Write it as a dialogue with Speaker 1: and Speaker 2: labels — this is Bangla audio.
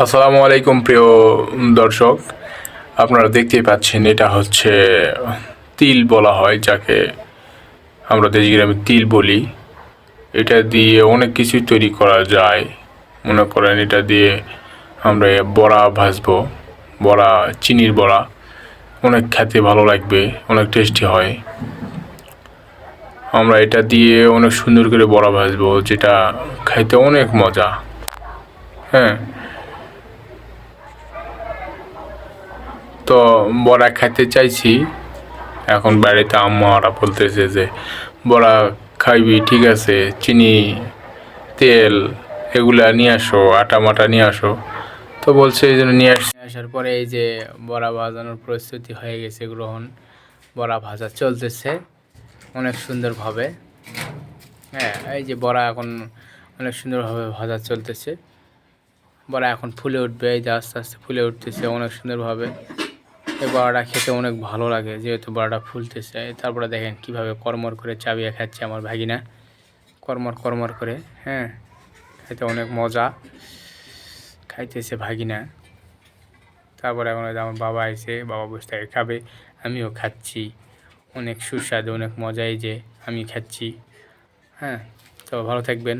Speaker 1: আসসালামু আলাইকুম প্রিয় দর্শক, আপনারা দেখতেই পাচ্ছেন এটা হচ্ছে তিল বলা হয়, যাকে আমরা দেশগ্রামে তিল বলি। এটা দিয়ে অনেক কিছুই তৈরি করা যায়। মনে করেন এটা দিয়ে আমরা বড়া ভাজবো, বড়া, চিনির বড়া, অনেক খেতে ভালো লাগবে, অনেক টেস্টি হয়। আমরা এটা দিয়ে অনেক সুন্দর করে বড়া ভাজবো, যেটা খাইতে অনেক মজা। হ্যাঁ, তো বড়া খাইতে চাইছি। এখন বাড়িতে আম্মারা বলতেছে যে বড়া খাইবি, ঠিক আছে, চিনি, তেল এগুলা নিয়ে আসো, আটা মাটা নিয়ে আসো। তো বলছে এই জন্য নিয়ে আসার পরে এই যে বড়া ভাজানোর প্রস্তুতি হয়ে গেছে গ্রহণ। বড়া ভাজা চলতেছে অনেক সুন্দরভাবে। হ্যাঁ, এই যে বড়া এখন অনেক সুন্দরভাবে ভাজা চলতেছে। বড়া এখন ফুলে উঠবে, এই যে আস্তে আস্তে ফুলে উঠতেছে অনেক সুন্দরভাবে। এই বড়াটা খেতে অনেক ভালো লাগে, যেহেতু বড়াটা ফুলতেছে। তারপরে দেখেন কিভাবে কড়মড় করে চাবিয়ে খাচ্ছে আমার ভাগিনা, কড়মড় কড়মড় করে। হ্যাঁ, খেতে অনেক মজা খাইতেছে ভাগিনা। তারপরে এখন ওই যে আমার বাবা আইছে, বাবা বসে থেকে খাবে, আমিও খাচ্ছি। অনেক সুস্বাদু, অনেক মজাই যে আমি খাচ্ছি। হ্যাঁ, তো ভালো থাকবেন।